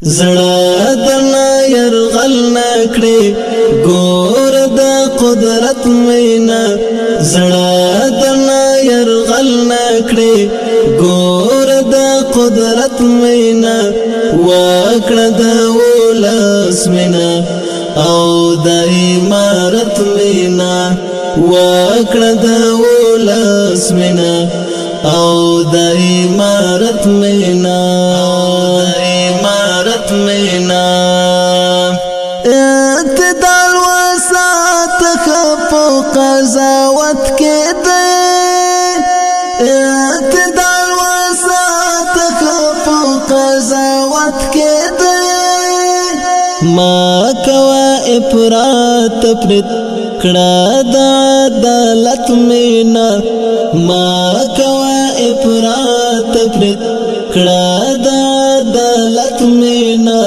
زړه دنا يرغل نکړي ګور د قدرت مینا زړه دنا يرغل نکړي ګور د قدرت مینا وکړه د ولس مینا او د امارت مینا وکړه د ولس مینا او د امارت مینا مینا اعتدال وسات خفو قضاوت کې دی اعتدال وسات خفو قضاوت کې دی ما کوا افراط پرت کړه د عدالت مینا ما کوا افراط پرت کړه د عدالت مینا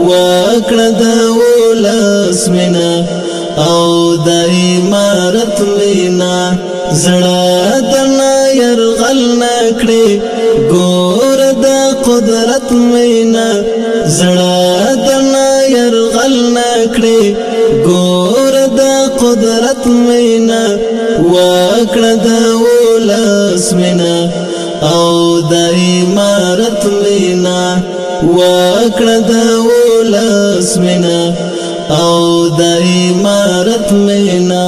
وکړه د ولس مینا او د امارت مینا زړه دنا يرغل نکړي ګور د قدرت مینا زړه دنا يرغل نکړي ګور د قدرت مینا وکړه د ولس مینا او د امارت مینا وکړه د ولس مینا او د امارت مینا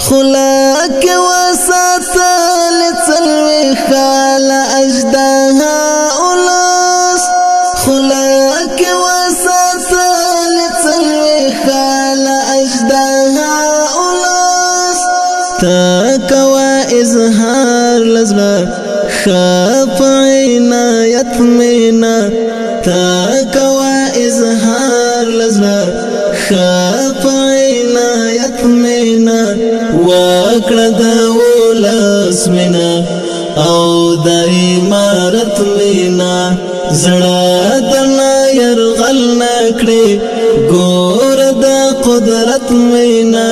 خلاک وساتل څلوي خال اجدها اولس خلاک وساتل څلوي خال اجدها تکوا اظهار لزلا خاف عنایت مینا تکوا اظهار لزلا خاف عنایت مینا وکړه د ولس مینا او د امارت مینا زړه دنا يرغل نکړي ګور د قدرت مینا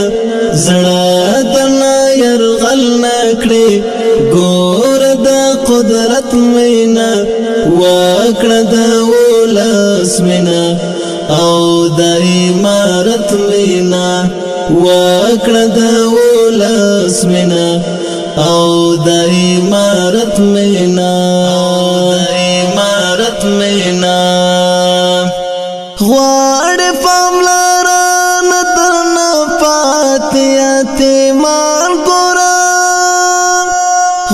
زړه دنا يرغل نکړي ګور د قدرت مینا وکړه د ولس مینا او د امارت مینا وکړه د ولس مینا او د امارت مینا غواړ پاملران درنه پاتیات مال ګورم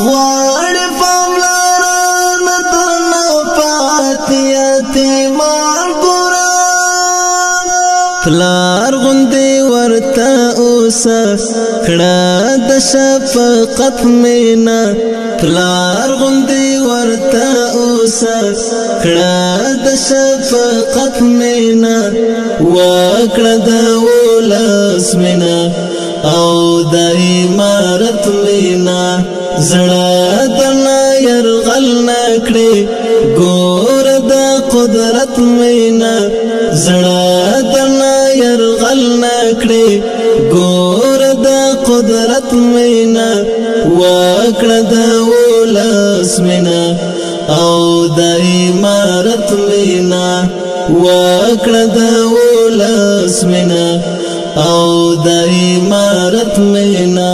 غواړ پاملران درنه پاتیات مال ګورم پلار غوندې ورته اوسه کړه د شفقت مینا پلار غوندې ورته اوسه کړه د شفقت مینا وکړه د ولس مینا او د امارت مینا زړه دنا يرغل نکړي ګور د قدرت مینا زړه دنا يرغل نکړي ګور د قدرت مینا وکړه د ولس مینا او د امارت مینا وکړه د ولس مینا او د امارت مینا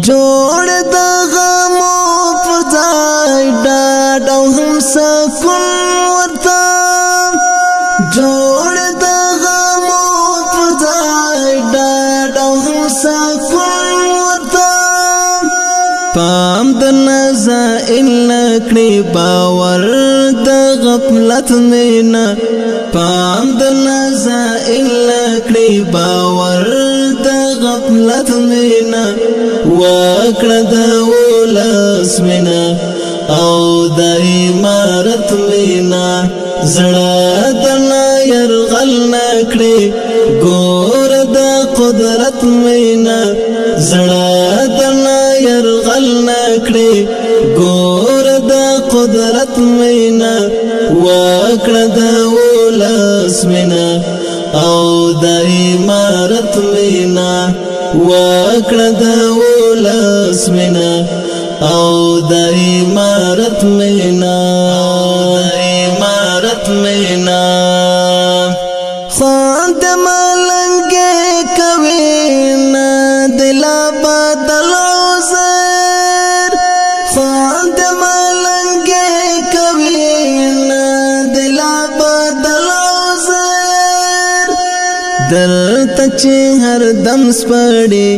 جوړ د غمو په ځای ډاډ او هم سکون ورته جوړ د غمو په ځای ډاډ او هم سکون ورته پام د نزائل نکړي باور د غفلت مینا پام د نزائل نکړي باور د غفلت مینا وکړه د ولس مینا او د امارت مینا زړه دنا يرغل نکړي ګور د قدرت مینا زړه دنا يرغل نکړي ګور د قدرت مینا وکړه د ولس مینا او د امارت مینا وکړه د ولس مینا او د امارت مینا خواند ملنگے کوینا دلا بدل عذر خواند ملنگے کوینا دلا بدل عذر در تچی ہر دم سپڑی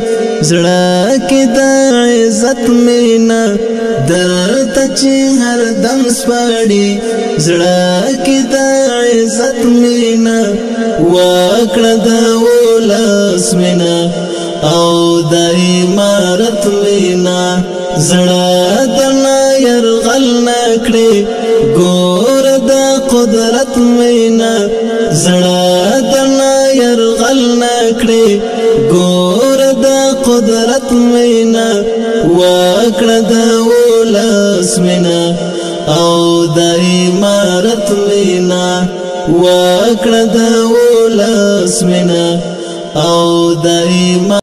زڑا کی دا عزت مینا در تچی ہر دم سپڑی زڑا کی دا عزت مینا واکڑا دا ولس مینا او دا امارت مینا زڑا دنا یرغل نکڑی گور دا قدرت مینا زڑا دنا یرغل نکڑی گور دا قدرت مینا واکڑا دا ولس مینا او دا امارت مینا واکڑا دا ولس مینا او دا